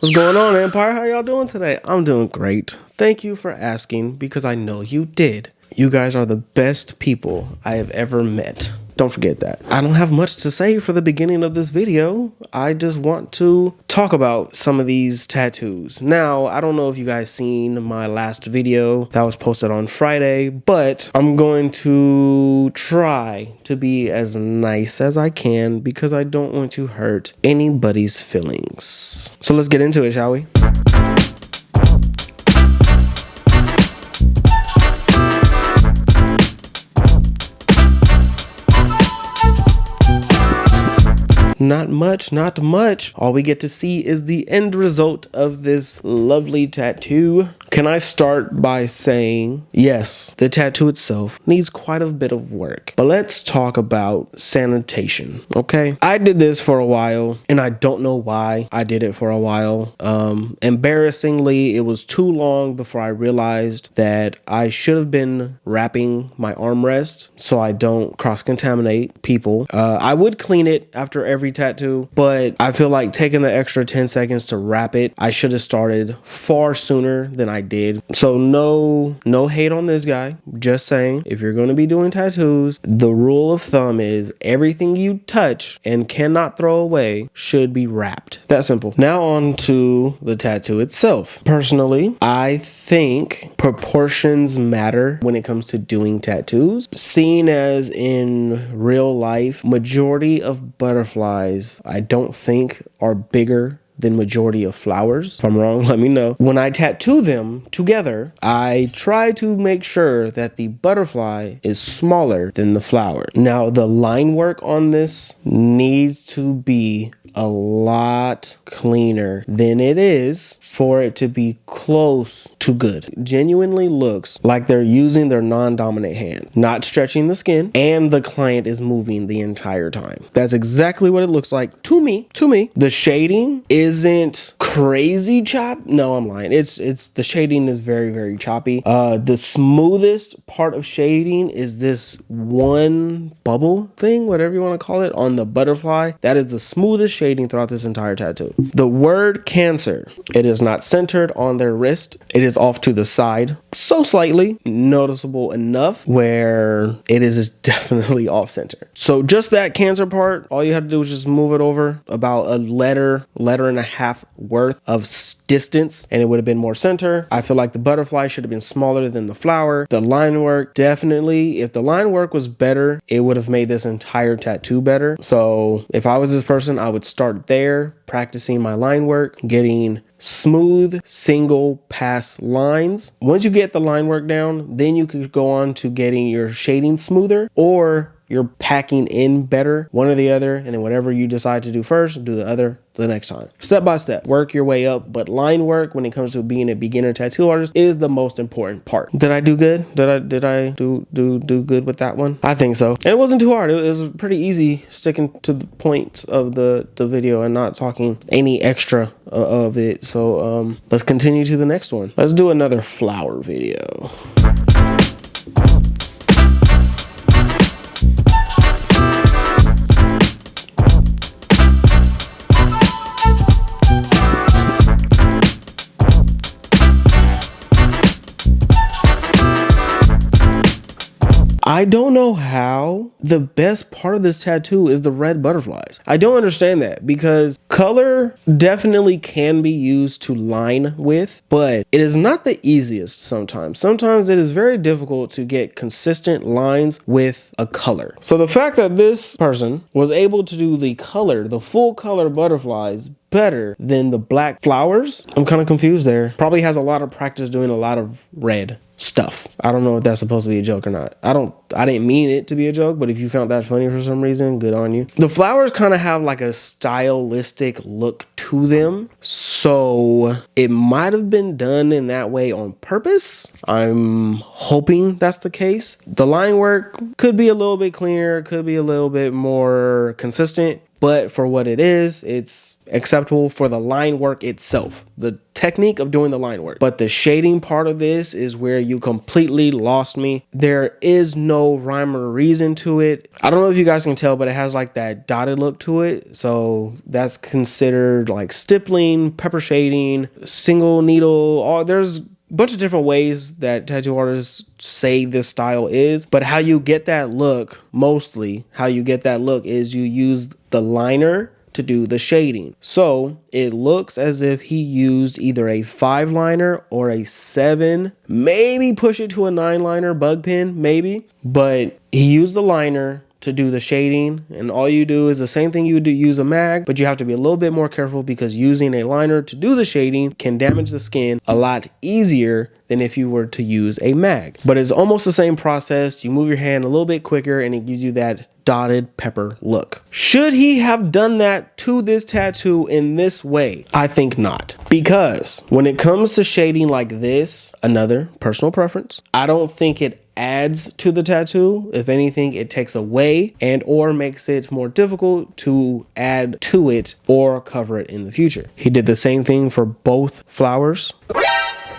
What's going on, Empire? How y'all doing today? I'm doing great. Thank you for asking, because I know you did. You guys are the best people I have ever met. Don't forget that. I don't have much to say for the beginning of this video. I just want to talk about some of these tattoos. Now, I don't know if you guys seen my last video that was posted on Friday, but I'm going to try to be as nice as I can because I don't want to hurt anybody's feelings. So let's get into it, shall we? Not much. All we get to see is the end result of this lovely tattoo. Can I start by saying, yes, the tattoo itself needs quite a bit of work, but let's talk about sanitation, okay? I did this for a while, and I don't know why I did it for a while. Embarrassingly, it was too long before I realized that I should have been wrapping my armrest so I don't cross-contaminate people. I would clean it after every tattoo, but I feel like taking the extra 10 seconds to wrap it, I should have started far sooner than I did. So no hate on this guy. Just saying, if you're going to be doing tattoos, the rule of thumb is everything you touch and cannot throw away should be wrapped. That simple. Now on to the tattoo itself. Personally, I think proportions matter when it comes to doing tattoos. Seeing as in real life, majority of butterflies I don't think are bigger than majority of flowers. If I'm wrong, let me know. When I tattoo them together, I try to make sure that the butterfly is smaller than the flower. Now, the line work on this needs to be a lot cleaner than it is for it to be close to good. Genuinely looks like they're using their non-dominant hand, not stretching the skin, and the client is moving the entire time. That's exactly what it looks like to me. The shading isn't crazy chop. No, I'm lying. It's the shading is very, very choppy. The smoothest part of shading is this one bubble thing, whatever you want to call it, on the butterfly. That is the smoothest shading throughout this entire tattoo. The word cancer, it is not centered on their wrist. It is off to the side, so slightly noticeable enough where it is definitely off center. So just that cancer part, all you have to do is just move it over about a letter and a half worth of distance, and it would have been more center. I feel like the butterfly should have been smaller than the flower. The line work, definitely, if the line work was better, it would have made this entire tattoo better. So if I was this person, I would start there, practicing my line work, getting smooth single pass lines. Once you get the line work down, then you could go on to getting your shading smoother, or you're packing in better, one or the other, and then whatever you decide to do first, do the other the next time. Step by step, work your way up. But line work, when it comes to being a beginner tattoo artist, is the most important part. Did I do good? Did I do good with that one? I think so. And it wasn't too hard. It was pretty easy, sticking to the point of the video and not talking any extra of it. So let's continue to the next one. Let's do another flower video. I don't know how the best part of this tattoo is the red butterflies. I don't understand that, because color definitely can be used to line with, but it is not the easiest sometimes. Sometimes it is very difficult to get consistent lines with a color. So the fact that this person was able to do the full color butterflies better than the black flowers, I'm kind of confused there. Probably has a lot of practice doing a lot of red stuff. I don't know if that's supposed to be a joke or not. I didn't mean it to be a joke, but if you found that funny for some reason, good on you. The flowers kind of have like a stylistic look to them, so it might have been done in that way on purpose. I'm hoping that's the case. The line work could be a little bit cleaner, could be a little bit more consistent, but for what it is, it's acceptable for the line work itself. The technique of doing the line work. But the shading part of this is where you completely lost me. There is no rhyme or reason to it. I don't know if you guys can tell, but it has like that dotted look to it. So that's considered like stippling, pepper shading, single needle. There's a bunch of different ways that tattoo artists say this style is, but how you get that look, mostly how you get that look is you use the liner to do the shading. So it looks as if he used either a 5 liner or a 7, maybe push it to a 9 liner bug pen, maybe, but he used the liner to do the shading, and all you do is the same thing you would do, use a mag, but you have to be a little bit more careful because using a liner to do the shading can damage the skin a lot easier than if you were to use a mag. But it's almost the same process. You move your hand a little bit quicker and it gives you that dotted pepper look. Should he have done that to this tattoo in this way? I think not. Because when it comes to shading like this, another personal preference, I don't think it adds to the tattoo. If anything, it takes away and or makes it more difficult to add to it or cover it in the future. He did the same thing for both flowers.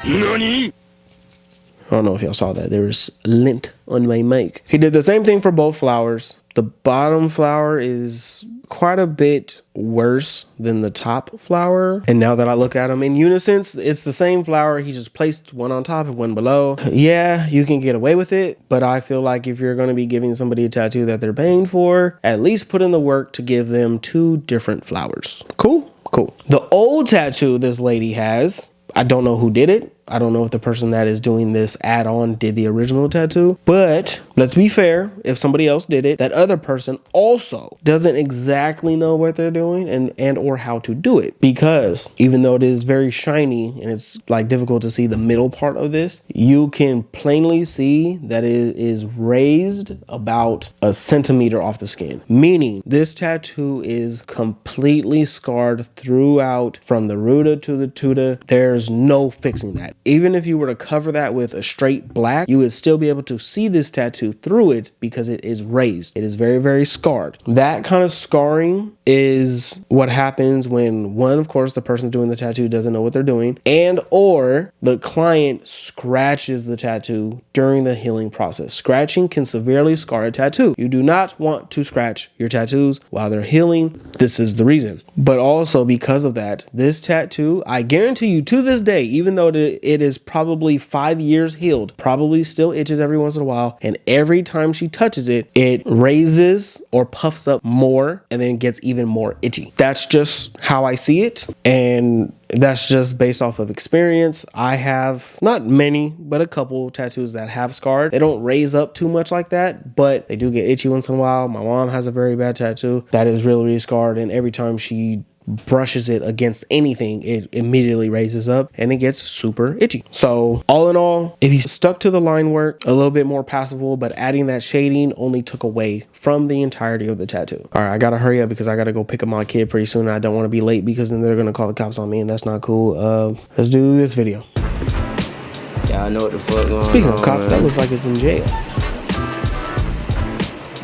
Nani? I don't know if y'all saw that. There was lint on my mic. He did the same thing for both flowers. The bottom flower is quite a bit worse than the top flower. And now that I look at them in unison, it's the same flower. He just placed one on top and one below. Yeah, you can get away with it, but I feel like if you're going to be giving somebody a tattoo that they're paying for, at least put in the work to give them 2 different flowers. Cool? Cool. The old tattoo this lady has, I don't know who did it. I don't know if the person that is doing this add-on did the original tattoo, but let's be fair. If somebody else did it, that other person also doesn't exactly know what they're doing and or how to do it, because even though it is very shiny and it's like difficult to see the middle part of this, you can plainly see that it is raised about a centimeter off the skin, meaning this tattoo is completely scarred throughout from the ruta to the tuta. There's no fixing that. Even if you were to cover that with a straight black, you would still be able to see this tattoo through it because it is raised. It is very, very scarred. That kind of scarring is what happens when, one, of course, the person doing the tattoo doesn't know what they're doing, and or the client scratches the tattoo during the healing process. Scratching can severely scar a tattoo. You do not want to scratch your tattoos while they're healing. This is the reason. But also because of that, this tattoo, I guarantee you to this day, even though it is probably 5 years healed, probably still itches every once in a while, and every time she touches it, it raises or puffs up more and then gets even more itchy. That's just how I see it, and that's just based off of experience. I have not many, but a couple tattoos that have scarred. They don't raise up too much like that, but they do get itchy once in a while. My mom has a very bad tattoo that is really, really scarred, and every time she brushes it against anything, it immediately raises up and it gets super itchy. So all in all, if you stuck to the line work, a little bit more passable, but adding that shading only took away from the entirety of the tattoo. All right, I gotta hurry up because I gotta go pick up my kid pretty soon. I don't want to be late because then they're gonna call the cops on me, and that's not cool. Let's do this video. Yeah, I know what the fuck going on. Speaking of cops, that looks like it's in jail.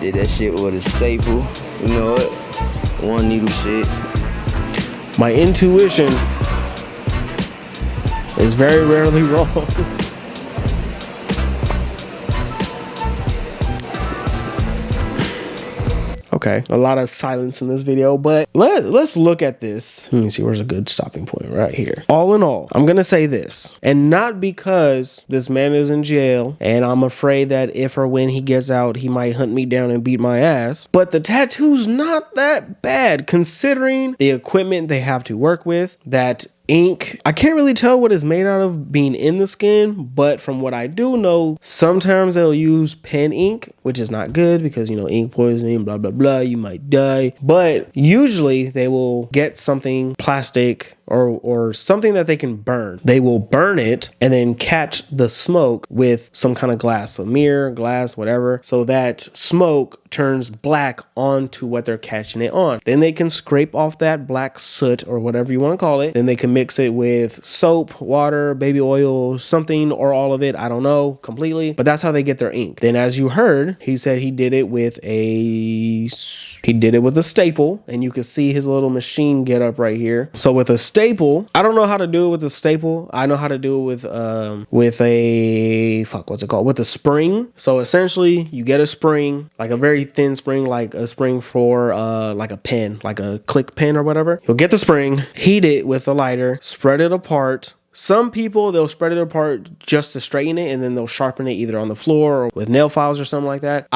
Did that shit with a staple. You know what? One needle shit. My intuition is very rarely wrong. Okay, a lot of silence in this video, but let's look at this. Let me see, where's a good stopping point? Right here. All in all, I'm gonna say this, and not because this man is in jail and I'm afraid that if or when he gets out, he might hunt me down and beat my ass, but the tattoo's not that bad considering the equipment they have to work with. That ink, I can't really tell what it's made out of being in the skin, but from what I do know, sometimes they'll use pen ink, which is not good because, you know, ink poisoning, blah, blah, blah, you might die. But usually they will get something plastic or something that they can burn. They will burn it and then catch the smoke with some kind of glass, a mirror, glass, whatever, so that smoke turns black onto what they're catching it on. Then they can scrape off that black soot or whatever you want to call it. Then they can mix it with soap, water, baby oil, something or all of it. I don't know completely, but that's how they get their ink. Then as you heard, he said he did it with a staple, and you can see his little machine get up right here. So with a staple. I don't know how to do it with a staple. I know how to do it with a what's it called? With a spring. So essentially you get a spring, like a very thin spring, like a spring for like a pen, like a click pen or whatever. You'll get the spring, heat it with a lighter, spread it apart. Some people, they'll spread it apart just to straighten it, and then they'll sharpen it either on the floor or with nail files or something like that.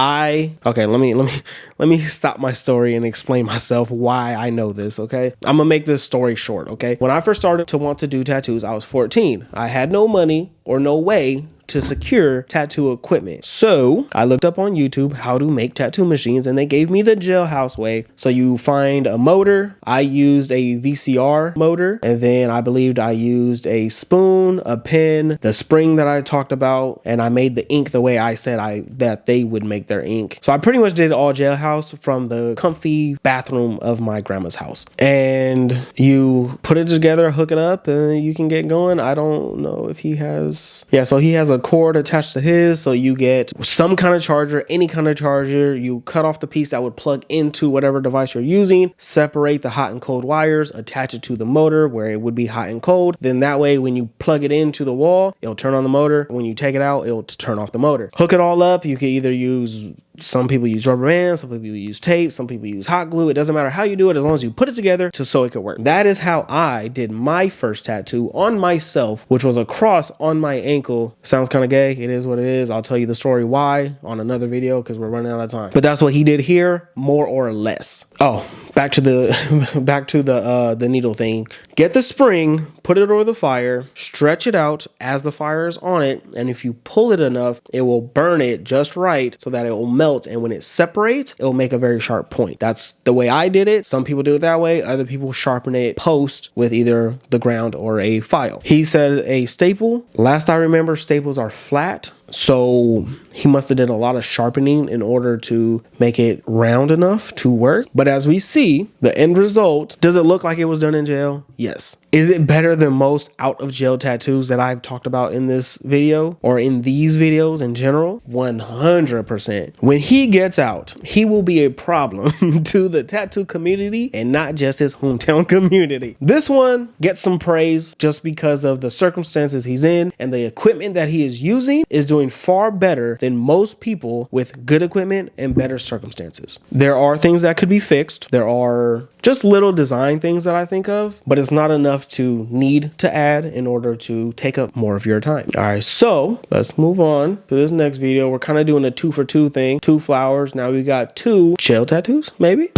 Okay, let me stop my story and explain myself why I know this, okay? I'm gonna make this story short, okay? When I first started to want to do tattoos, I was 14. I had no money or no way to secure tattoo equipment. So I looked up on YouTube how to make tattoo machines, and they gave me the jailhouse way. So you find a motor. I used a VCR motor, and then I believed I used a spoon, a pen, the spring that I talked about, and I made the ink the way I said that they would make their ink. So I pretty much did all jailhouse from the comfy bathroom of my grandma's house. And you put it together, hook it up, and you can get going. I don't know if he has, so he has a cord attached to his, so you get some kind of charger, any kind of charger. You cut off the piece that would plug into whatever device you're using, separate the hot and cold wires, attach it to the motor where it would be hot and cold. Then that way when you plug it into the wall, it'll turn on the motor. When you take it out, it'll turn off the motor. Hook it all up. You can either use, some people use rubber bands, some people use tape, some people use hot glue. It doesn't matter how you do it as long as you put it together so it could work. That is how I did my first tattoo on myself, which was a cross on my ankle. Sounds kind of gay. It is what it is. I'll tell you the story why on another video because we're running out of time. But that's what he did here, more or less. Oh, back to the needle thing. Get the spring, put it over the fire, stretch it out as the fire is on it, and if you pull it enough, it will burn it just right so that it will melt, and when it separates, it will make a very sharp point. That's the way I did it. Some people do it that way. Other people sharpen it post with either the ground or a file. He said a staple. Last I remember, staples are flat. So he must have did a lot of sharpening in order to make it round enough to work. But as we see, the end result, does it look like it was done in jail? Yes. Is it better than most out of jail tattoos that I've talked about in this video or in these videos in general? 100%. When he gets out, he will be a problem to the tattoo community and not just his hometown community. This one gets some praise just because of the circumstances he's in, and the equipment that he is using is doing far better than most people with good equipment and better circumstances. There are things that could be fixed. There are just little design things that I think of, but it's not enough to need to add in order to take up more of your time. All right, so let's move on to this next video. We're kind of doing a 2 for 2 thing, 2 flowers. Now we got 2 jail tattoos, maybe.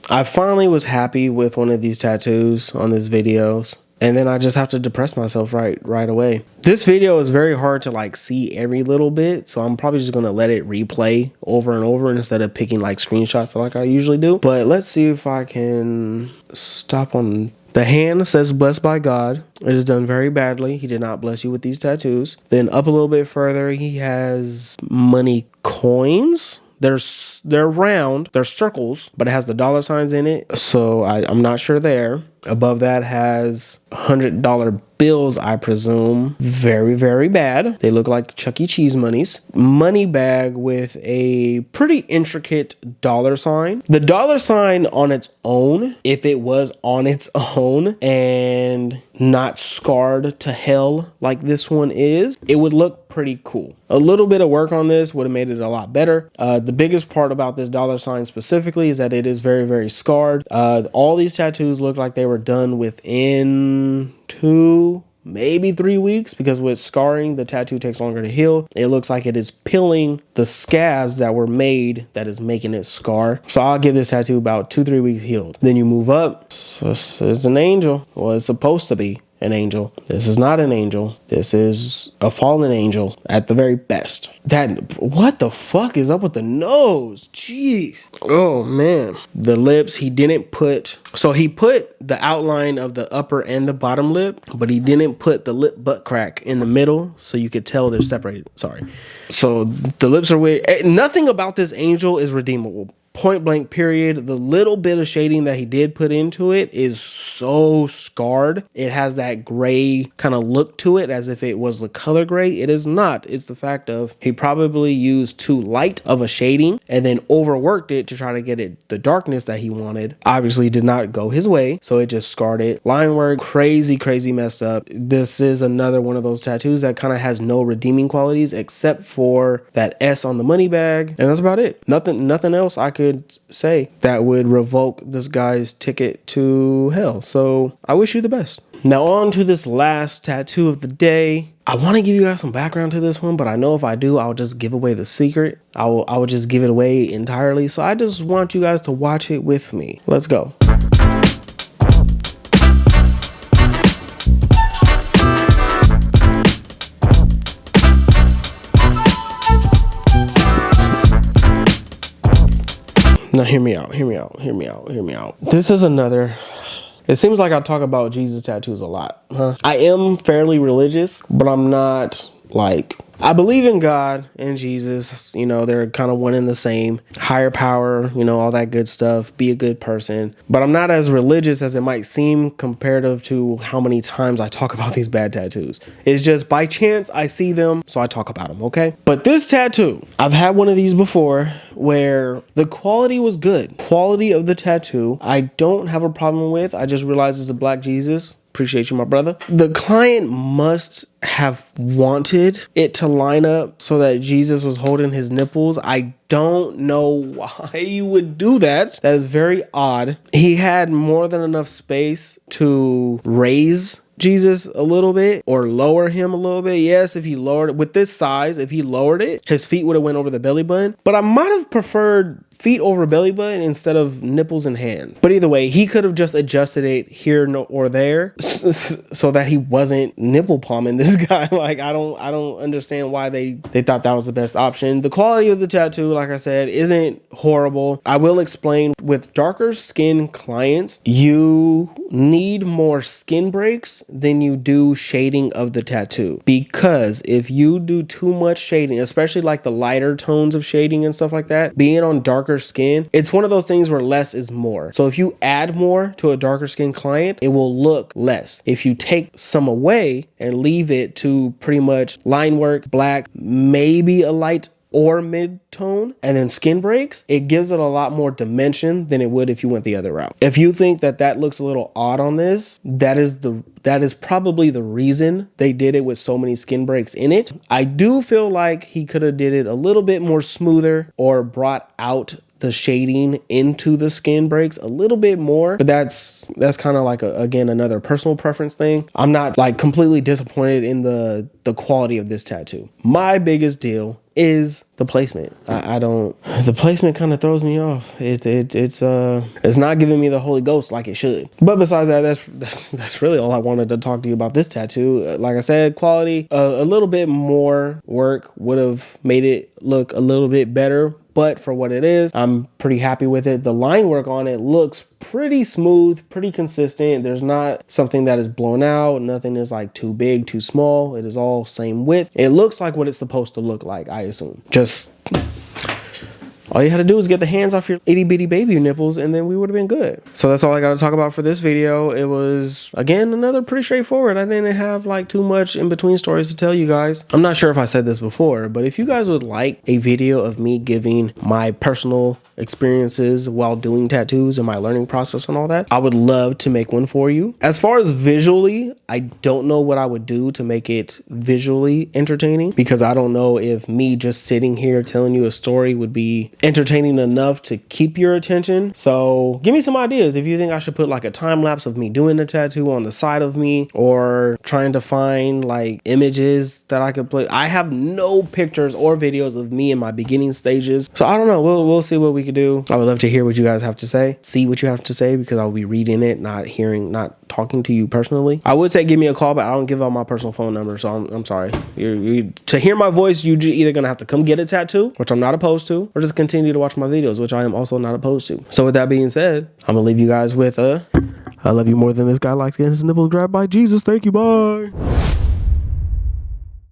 I finally was happy with one of these tattoos on these videos, and then I just have to depress myself right away. This video is very hard to like see every little bit, so I'm probably just gonna let it replay over and over instead of picking like screenshots like I usually do. But let's see if I can stop on. The hand says blessed by God. It is done very badly. He did not bless you with these tattoos. Then up a little bit further, he has money coins. They're round, they're circles, but it has the dollar signs in it. So I'm not sure there. Above that has $100 bills, I presume. Very, very bad. They look like Chuck E. Cheese monies. Money bag with a pretty intricate dollar sign. The dollar sign on its own, if it was on its own and not scarred to hell like this one is, it would look pretty cool. A little bit of work on this would have made it a lot better. The biggest part about this dollar sign specifically is that it is very, very scarred. All these tattoos look like they were done within 2, maybe 3 weeks, because with scarring, the tattoo takes longer to heal. It looks like it is peeling the scabs that were made that is making it scar. So I'll give this tattoo about 2-3 weeks healed. Then you move up. So it's an angel. Well, it's supposed to be an angel. This is not an angel. This is a fallen angel at the very best. What the fuck is up with the nose? Jeez. Oh man. The lips, he didn't put, so he put the outline of the upper and the bottom lip, but he didn't put the lip butt crack in the middle so you could tell they're separated. Sorry. So the lips are weird. Nothing about this angel is redeemable. point blank period. The little bit of shading that he did put into it is so scarred. It has that gray kind of look to it as if it was the color gray. It is not. It's the fact of he probably used too light of a shading and then overworked it to try to get it the darkness that he wanted. Obviously did not go his way, so it just scarred it. Line work, crazy messed up. This is another one of those tattoos that kind of has no redeeming qualities except for that S on the money bag, and that's about it. Nothing else I could say that would revoke this guy's ticket to hell. So I wish you the best. Now on to this last tattoo of the day. I want to give you guys some background to this one, but I know if I do, I'll just give away the secret. I will just give it away entirely. So I just want you guys to watch it with me. Let's go. Now hear me out. This is another. It seems like I talk about Jesus tattoos a lot, huh? I am fairly religious, but I'm not like, I believe in God and Jesus, you know, they're kind of one and the same. Higher power, you know, all that good stuff. Be a good person. But I'm not as religious as it might seem comparative to how many times I talk about these bad tattoos. It's just by chance I see them, so I talk about them, okay? But this tattoo, I've had one of these before where the quality was good. Quality of the tattoo, I don't have a problem with. I just realized it's a black Jesus. Appreciate you, my brother. The client must have wanted it to line up so that Jesus was holding his nipples. I don't know why you would do that. That is very odd. He had more than enough space to raise Jesus a little bit or lower him a little bit. Yes, if he lowered it with this size, if he lowered it, his feet would have went over the belly button. But I might have preferred feet over belly button instead of nipples and hand. But either way, he could have just adjusted it here or there so that he wasn't nipple palming this guy. Like I don't understand why they thought that was the best option. The quality of the tattoo, like I said, isn't horrible. I will explain. With darker skin clients, you need more skin breaks than you do shading of the tattoo, because if you do too much shading, especially like the lighter tones of shading and stuff like that, being on darker skin, it's one of those things where less is more. So if you add more to a darker skin client, it will look less. If you take some away and leave it to pretty much line work, black, maybe a light or mid-tone, and then skin breaks, it gives it a lot more dimension than it would if you went the other route. If you think that looks a little odd on this, that is probably the reason they did it with so many skin breaks in it. I do feel like he could have did it a little bit more smoother or brought out the shading into the skin breaks a little bit more, but that's kind of like again another personal preference thing. I'm not like completely disappointed in the quality of this tattoo. My biggest deal is the placement. The placement kind of throws me off. It's not giving me the Holy Ghost like it should. But besides that, that's really all I wanted to talk to you about this tattoo. Like I said, quality, a little bit more work would have made it look a little bit better. But for what it is, I'm pretty happy with it. The line work on it looks pretty smooth, pretty consistent. There's not something that is blown out. Nothing is like too big, too small. It is all same width. It looks like what it's supposed to look like, I assume. Just all you had to do is get the hands off your itty bitty baby nipples and then we would have been good. So that's all I got to talk about for this video. It was, again, another pretty straightforward. I didn't have like too much in between stories to tell you guys. I'm not sure if I said this before, but if you guys would like a video of me giving my personal experiences while doing tattoos and my learning process and all that, I would love to make one for you. As far as visually, I don't know what I would do to make it visually entertaining, because I don't know if me just sitting here telling you a story would be entertaining enough to keep your attention. So give me some ideas if you think I should put like a time lapse of me doing the tattoo on the side of me, or trying to find like images that I could play. I have no pictures or videos of me in my beginning stages, so I don't know. We'll see what we could do. I would love to hear what you guys have to say, see what you have to say, because I'll be reading it, not talking to you personally. I would say give me a call, but I don't give out my personal phone number, so I'm sorry. To hear my voice, you're either gonna have to come get a tattoo, which I'm not opposed to, or just continue to watch my videos, which I am also not opposed to. So with that being said, I'm gonna leave you guys with I love you more than this guy likes getting his nipples grabbed by Jesus. Thank you, bye.